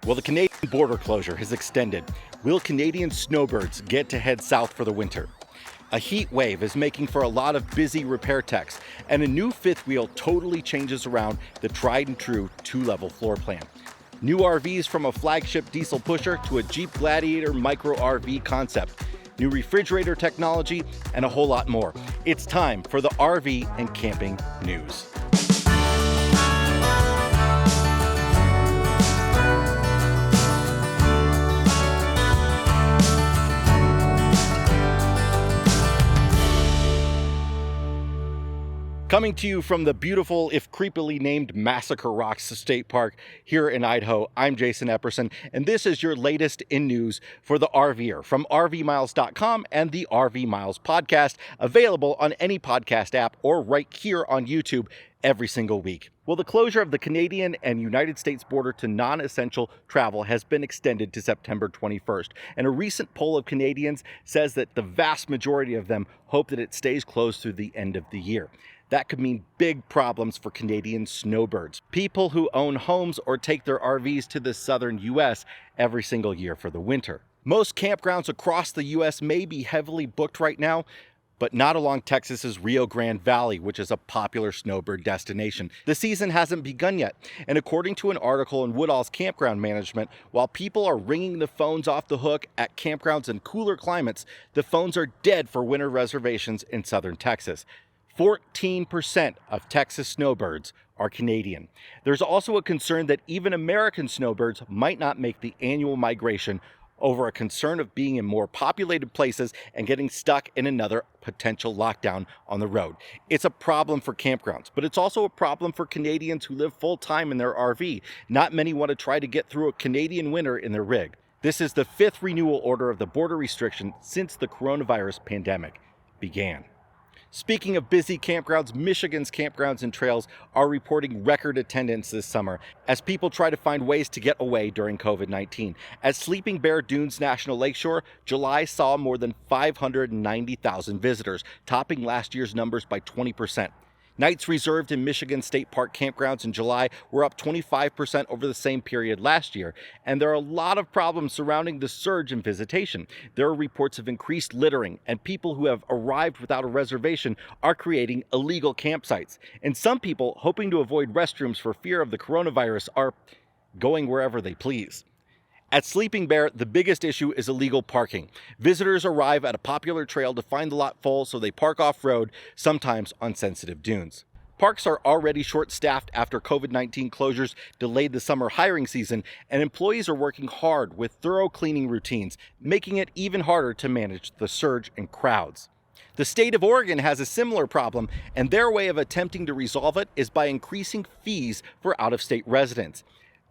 Well, the Canadian border closure has extended. Will Canadian snowbirds get to head south for the winter? A heat wave is making for a lot of busy repair techs, and a new fifth wheel totally changes around the tried and true two-level floor plan. New RVs from a flagship diesel pusher to a Jeep Gladiator micro RV concept. New refrigerator technology, and a whole lot more. It's time for the RV and camping news. Coming to you from the beautiful, if creepily named, Massacre Rocks State Park here in Idaho, I'm Jason Epperson, and this is your latest in news for the RVer from RVmiles.com and the RV Miles podcast, available on any podcast app or right here on YouTube every single week. Well, the closure of the Canadian and United States border to non-essential travel has been extended to September 21st, and a recent poll of Canadians says that the vast majority of them hope that it stays closed through the end of the year. That could mean big problems for Canadian snowbirds, people who own homes or take their RVs to the southern U.S. every single year for the winter. Most campgrounds across the U.S. may be heavily booked right now, but not along Texas's Rio Grande Valley, which is a popular snowbird destination. The season hasn't begun yet, and according to an article in Woodall's Campground Management, while people are ringing the phones off the hook at campgrounds in cooler climates, the phones are dead for winter reservations in southern Texas. 14% of Texas snowbirds are Canadian. There's also a concern that even American snowbirds might not make the annual migration over a concern of being in more populated places and getting stuck in another potential lockdown on the road. It's a problem for campgrounds, but it's also a problem for Canadians who live full-time in their RV. Not many want to try to get through a Canadian winter in their rig. This is the fifth renewal order of the border restriction since the coronavirus pandemic began. Speaking of busy campgrounds, Michigan's campgrounds and trails are reporting record attendance this summer as people try to find ways to get away during COVID-19. At Sleeping Bear Dunes National Lakeshore, July saw more than 590,000 visitors, topping last year's numbers by 20%. Nights reserved in Michigan State Park campgrounds in July were up 25% over the same period last year, and there are a lot of problems surrounding the surge in visitation. There are reports of increased littering, and people who have arrived without a reservation are creating illegal campsites. And some people, hoping to avoid restrooms for fear of the coronavirus, are going wherever they please. At Sleeping Bear, the biggest issue is illegal parking. Visitors arrive at a popular trail to find the lot full, so they park off-road, sometimes on sensitive dunes. Parks are already short-staffed after COVID-19 closures delayed the summer hiring season, and employees are working hard with thorough cleaning routines, making it even harder to manage the surge in crowds. The state of Oregon has a similar problem, and their way of attempting to resolve it is by increasing fees for out-of-state residents,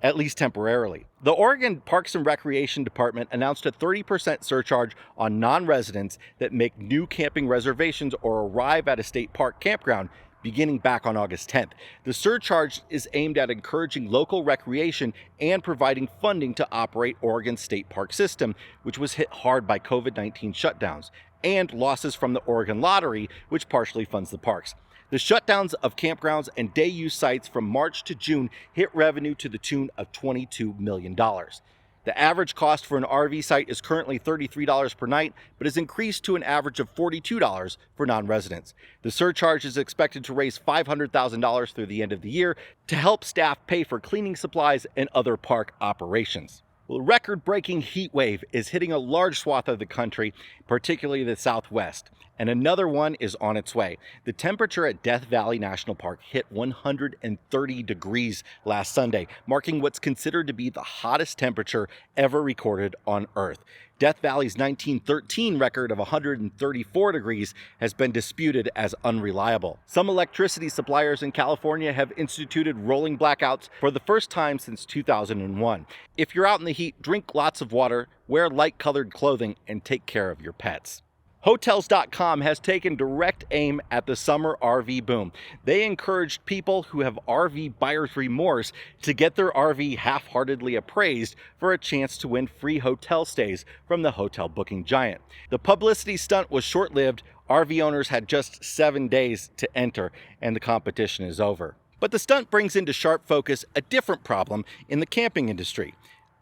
at least temporarily. The Oregon Parks and Recreation Department announced a 30% surcharge on non-residents that make new camping reservations or arrive at a state park campground beginning back on August 10th. The surcharge is aimed at encouraging local recreation and providing funding to operate Oregon's state park system, which was hit hard by COVID-19 shutdowns, and losses from the Oregon Lottery, which partially funds the parks. The shutdowns of campgrounds and day-use sites from March to June hit revenue to the tune of $22 million. The average cost for an RV site is currently $33 per night, but has increased to an average of $42 for non-residents. The surcharge is expected to raise $500,000 through the end of the year to help staff pay for cleaning supplies and other park operations. Well, a record-breaking heat wave is hitting a large swath of the country, particularly the Southwest, and another one is on its way. The temperature at Death Valley National Park hit 130 degrees last Sunday, marking what's considered to be the hottest temperature ever recorded on Earth. Death Valley's 1913 record of 134 degrees has been disputed as unreliable. Some electricity suppliers in California have instituted rolling blackouts for the first time since 2001. If you're out in the heat, drink lots of water, wear light-colored clothing, and take care of your pets. Hotels.com has taken direct aim at the summer RV boom. They encouraged people who have RV buyer's remorse to get their RV half-heartedly appraised for a chance to win free hotel stays from the hotel booking giant. The publicity stunt was short-lived. RV owners had just 7 days to enter, and the competition is over. But the stunt brings into sharp focus a different problem in the camping industry.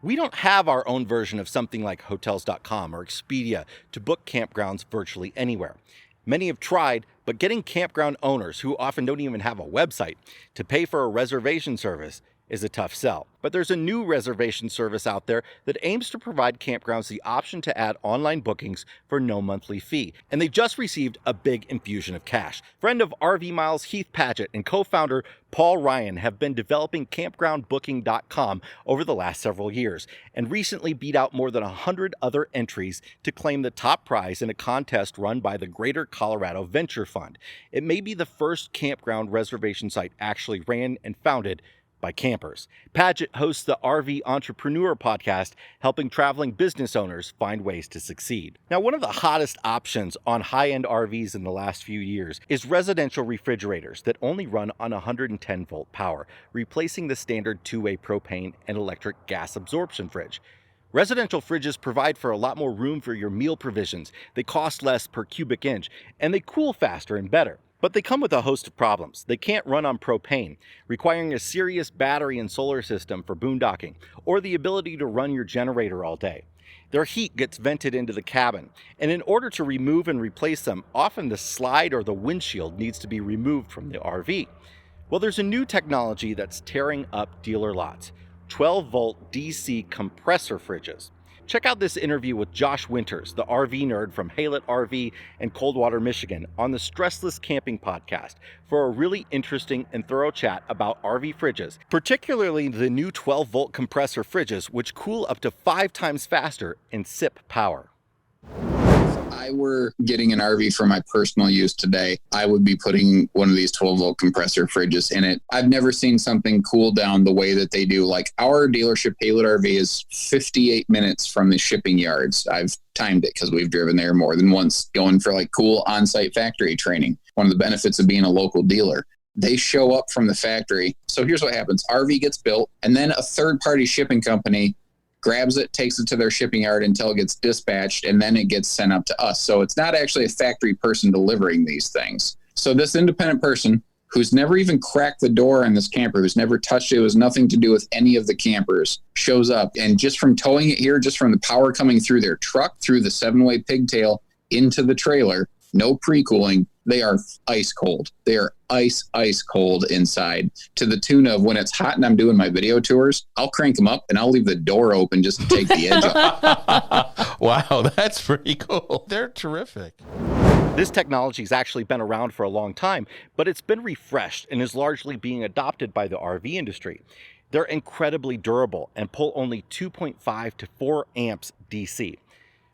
We don't have our own version of something like Hotels.com or Expedia to book campgrounds virtually anywhere. Many have tried, but getting campground owners, who often don't even have a website, to pay for a reservation service is a tough sell. But there's a new reservation service out there that aims to provide campgrounds the option to add online bookings for no monthly fee. And they just received a big infusion of cash. Friend of RV Miles, Heath Paget, and co-founder Paul Ryan have been developing campgroundbooking.com over the last several years, and recently beat out more than 100 other entries to claim the top prize in a contest run by the Greater Colorado Venture Fund. It may be the first campground reservation site actually ran and founded by campers. Paget hosts the RV Entrepreneur podcast, helping traveling business owners find ways to succeed. Now, one of the hottest options on high-end RVs in the last few years is residential refrigerators that only run on 110-volt power, replacing the standard two-way propane and electric gas absorption fridge. Residential fridges provide for a lot more room for your meal provisions, they cost less per cubic inch, and they cool faster and better. But they come with a host of problems. They can't run on propane, requiring a serious battery and solar system for boondocking, or the ability to run your generator all day. Their heat gets vented into the cabin, and in order to remove and replace them, often the slide or the windshield needs to be removed from the RV. Well, there's a new technology that's tearing up dealer lots: 12-volt DC compressor fridges. Check out this interview with Josh Winters, the RV nerd from Haylett RV in Coldwater, Michigan, on the Stressless Camping podcast for a really interesting and thorough chat about RV fridges, particularly the new 12-volt compressor fridges, which cool up to 5 times faster in SIP power. If I were getting an RV for my personal use today, I would be putting one of these 12-volt compressor fridges in it. I've never seen something cool down the way that they do. Like, our dealership, Haylett RV, is 58 minutes from the shipping yards. I've timed it because we've driven there more than once, going for like cool on-site factory training. One of the benefits of being a local dealer. They show up from the factory. So here's what happens. RV gets built, and then a third-party shipping company grabs it, takes it to their shipping yard until it gets dispatched, and then it gets sent up to us. So it's not actually a factory person delivering these things. So this independent person who's never even cracked the door on this camper, who's never touched it, was nothing to do with any of the campers, shows up. And just from towing it here, just from the power coming through their truck, through the 7-way pigtail into the trailer, no pre-cooling, they are ice cold. They are ice cold inside, to the tune of, when it's hot and I'm doing my video tours, I'll crank them up and I'll leave the door open just to take the edge off. Wow, that's pretty cool. They're terrific. This technology has actually been around for a long time, but it's been refreshed and is largely being adopted by the RV industry. They're incredibly durable and pull only 2.5 to 4 amps DC.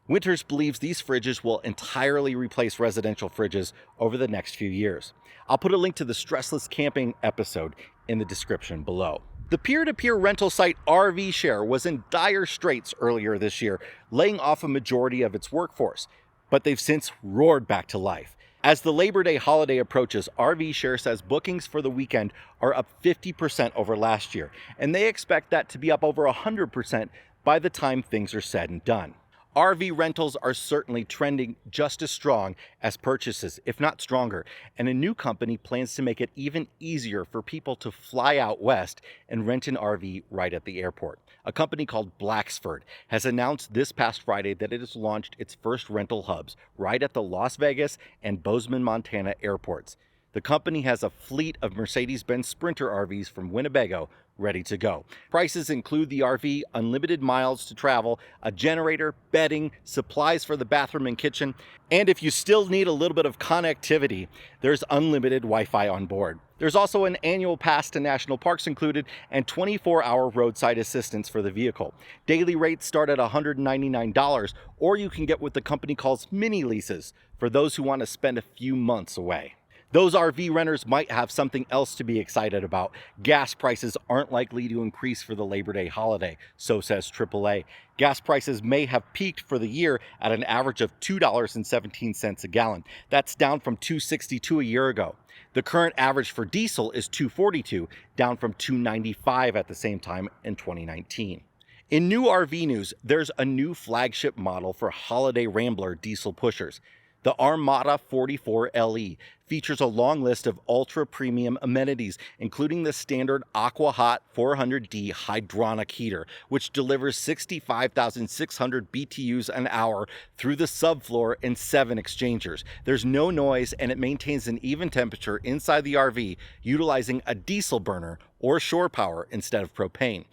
Winters believes these fridges will entirely replace residential fridges over the next few years. I'll put a link to the Stressless Camping episode in the description below. The peer-to-peer rental site RV Share was in dire straits earlier this year, laying off a majority of its workforce, but they've since roared back to life. As the Labor Day holiday approaches, RV Share says bookings for the weekend are up 50% over last year, and they expect that to be up over 100% by the time things are said and done. RV rentals are certainly trending just as strong as purchases, if not stronger, and a new company plans to make it even easier for people to fly out west and rent an RV right at the airport. A company called Blacksford has announced this past Friday that it has launched its first rental hubs right at the Las Vegas and Bozeman, Montana airports. The company has a fleet of Mercedes-Benz Sprinter RVs from Winnebago ready to go. Prices include the RV, unlimited miles to travel, a generator, bedding, supplies for the bathroom and kitchen, and if you still need a little bit of connectivity, there's unlimited Wi-Fi on board. There's also an annual pass to national parks included and 24-hour roadside assistance for the vehicle. Daily rates start at $199, or you can get what the company calls mini leases for those who want to spend a few months away. Those RV renters might have something else to be excited about. Gas prices aren't likely to increase for the Labor Day holiday, so says AAA. Gas prices may have peaked for the year at an average of $2.17 a gallon. That's down from $2.62 a year ago. The current average for diesel is $2.42, down from $2.95 at the same time in 2019. In new RV news, there's a new flagship model for holiday Rambler diesel pushers. The Armada 44LE features a long list of ultra-premium amenities, including the standard AquaHot 400D hydronic heater, which delivers 65,600 BTUs an hour through the subfloor in 7 exchangers. There's no noise, and it maintains an even temperature inside the RV, utilizing a diesel burner or shore power instead of propane.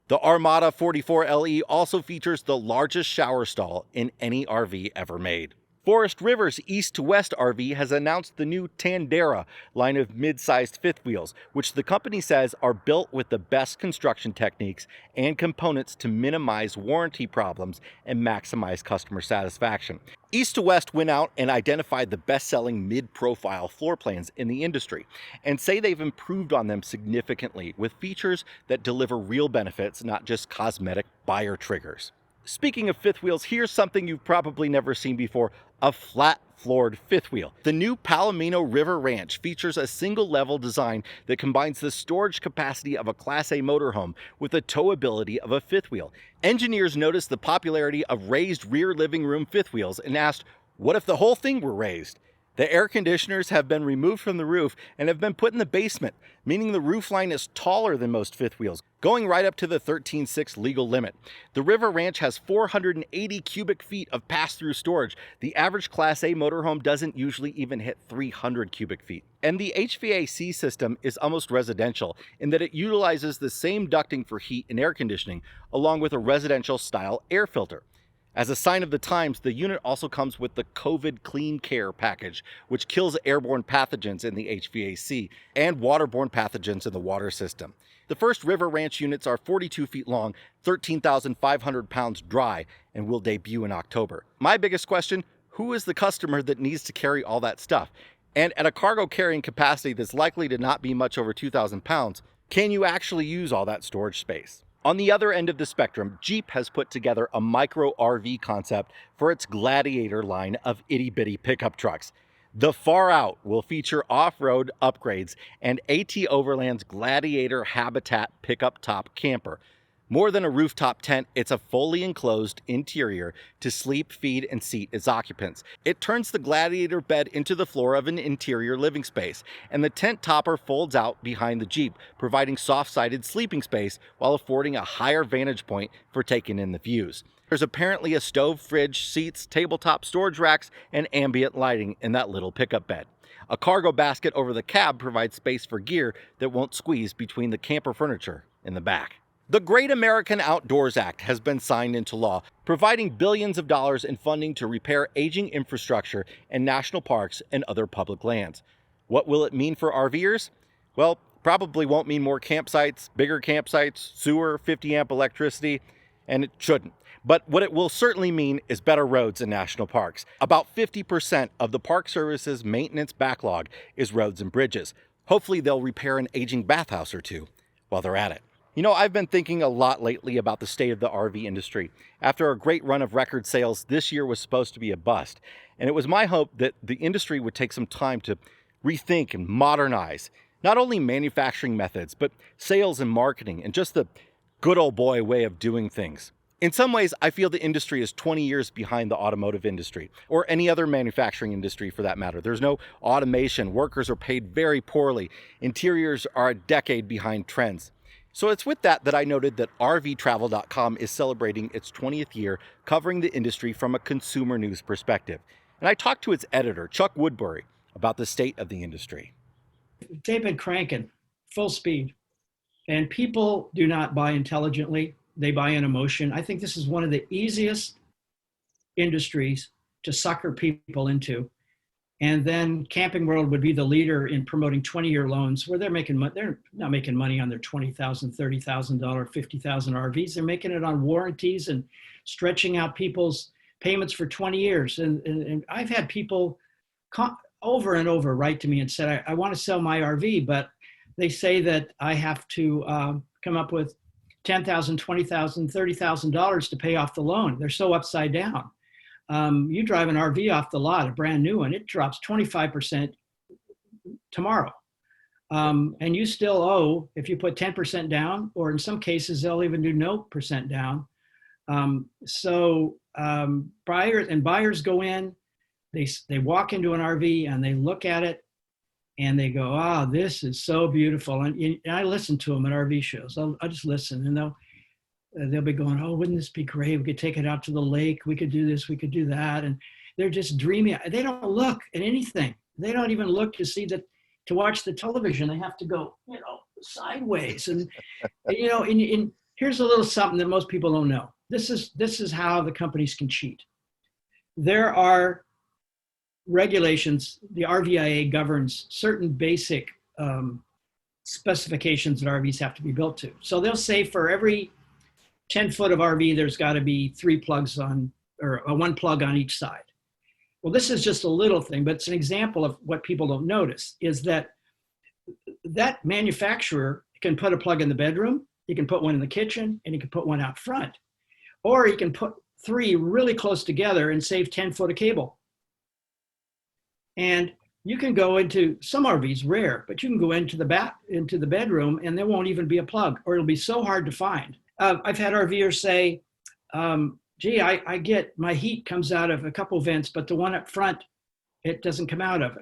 The Armada 44LE also features the largest shower stall in any RV ever made. Forest River's East to West RV has announced the new Tandera line of mid-sized fifth wheels, which the company says are built with the best construction techniques and components to minimize warranty problems and maximize customer satisfaction. East to West went out and identified the best-selling mid-profile floor plans in the industry and say they've improved on them significantly with features that deliver real benefits, not just cosmetic buyer triggers. Speaking of fifth wheels, here's something you've probably never seen before: a flat-floored fifth wheel. The new Palomino River Ranch features a single-level design that combines the storage capacity of a Class A motorhome with the towability of a fifth wheel. Engineers noticed the popularity of raised rear living room fifth wheels and asked, what if the whole thing were raised? The air conditioners have been removed from the roof and have been put in the basement, meaning the roofline is taller than most fifth wheels, going right up to the 13.6 legal limit. The River Ranch has 480 cubic feet of pass-through storage. The average Class A motorhome doesn't usually even hit 300 cubic feet. And the HVAC system is almost residential in that it utilizes the same ducting for heat and air conditioning, along with a residential-style air filter. As a sign of the times, the unit also comes with the COVID Clean Care package, which kills airborne pathogens in the HVAC and waterborne pathogens in the water system. The first River Ranch units are 42 feet long, 13,500 pounds dry, and will debut in October. My biggest question: who is the customer that needs to carry all that stuff? And at a cargo carrying capacity that's likely to not be much over 2,000 pounds, can you actually use all that storage space? On the other end of the spectrum, Jeep has put together a micro RV concept for its Gladiator line of itty-bitty pickup trucks. The Far Out will feature off-road upgrades and AT Overland's Gladiator Habitat pickup top camper. More than a rooftop tent, it's a fully enclosed interior to sleep, feed, and seat its occupants. It turns the Gladiator bed into the floor of an interior living space, and the tent topper folds out behind the Jeep, providing soft-sided sleeping space while affording a higher vantage point for taking in the views. There's apparently a stove, fridge, seats, tabletop storage racks, and ambient lighting in that little pickup bed. A cargo basket over the cab provides space for gear that won't squeeze between the camper furniture in the back. The Great American Outdoors Act has been signed into law, providing billions of dollars in funding to repair aging infrastructure in national parks and other public lands. What will it mean for RVers? Well, probably won't mean more campsites, bigger campsites, sewer, 50-amp electricity, and it shouldn't. But what it will certainly mean is better roads in national parks. About 50% of the Park Service's maintenance backlog is roads and bridges. Hopefully they'll repair an aging bathhouse or two while they're at it. You know, I've been thinking a lot lately about the state of the RV industry. After a great run of record sales, this year was supposed to be a bust. And it was my hope that the industry would take some time to rethink and modernize not only manufacturing methods, but sales and marketing and just the good old boy way of doing things. In some ways, I feel the industry is 20 years behind the automotive industry, or any other manufacturing industry for that matter. There's no automation, workers are paid very poorly, interiors are a decade behind trends. So it's with that I noted that RVtravel.com is celebrating its 20th year covering the industry from a consumer news perspective. And I talked to its editor, Chuck Woodbury, about the state of the industry. They've been cranking full speed, and people do not buy intelligently. They buy in emotion. I think this is one of the easiest industries to sucker people into. And then Camping World would be the leader in promoting 20-year loans where they're not making money on their $20,000, $30,000, $50,000 RVs. They're making it on warranties and stretching out people's payments for 20 years. And I've had people over and over write to me and said, I want to sell my RV, but they say that I have to come up with $10,000, $20,000, $30,000 to pay off the loan. They're so upside down. You drive an RV off the lot, a brand new one, it drops 25% tomorrow. And you still owe, if you put 10% down, or in some cases, they'll even do no percent down. Buyers go in, They walk into an RV and they look at it and they go, "Ah, this is so beautiful." And I listen to them at RV shows. I'll just listen, and they'll be going, "Oh, wouldn't this be great? We could take it out to the lake. We could do this. We could do that." And they're just dreaming. They don't look at anything. They don't even look to see that. To watch the television, they have to go, sideways. And and here's a little something that most people don't know. This is how the companies can cheat. There are regulations. The RVIA governs certain basic specifications that RVs have to be built to. So they'll say for every 10 foot of RV, there's got to be 3 plugs on, or 1 plug on each side. Well, this is just a little thing, but it's an example of what people don't notice is that manufacturer can put a plug in the bedroom, he can put one in the kitchen, and he can put one out front. Or he can put 3 really close together and save 10 foot of cable. And you can go into some RVs, rare, but you can go into the bedroom and there won't even be a plug, or it'll be so hard to find. I've had RVers say, "Gee, I get my heat comes out of a couple vents, but the one up front, it doesn't come out of."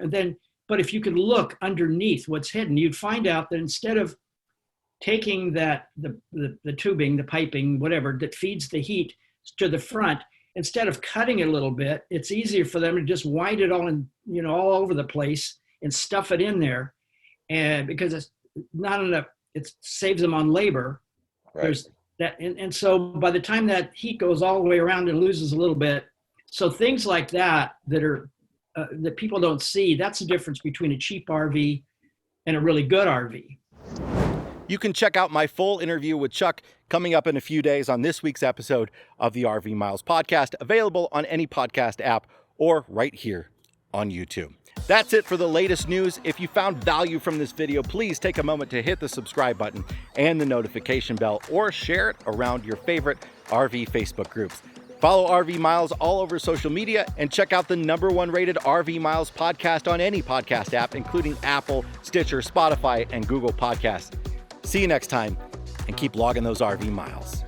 But if you could look underneath what's hidden, you'd find out that instead of taking the tubing, the piping, whatever, that feeds the heat to the front, instead of cutting it a little bit, it's easier for them to just wind it all in, all over the place and stuff it in there. And because it's not enough, it saves them on labor. Right. There's that, and so by the time that heat goes all the way around and loses a little bit, so things like that are that people don't see, that's the difference between a cheap RV and a really good RV. You can check out my full interview with Chuck coming up in a few days on this week's episode of the RV Miles podcast, available on any podcast app or right here on YouTube. That's it for the latest news. If you found value from this video, please take a moment to hit the subscribe button and the notification bell, or share it around your favorite RV Facebook groups. Follow RV Miles all over social media and check out the #1 rated RV Miles podcast on any podcast app, including Apple, Stitcher, Spotify, and Google Podcasts. See you next time, and keep logging those RV miles.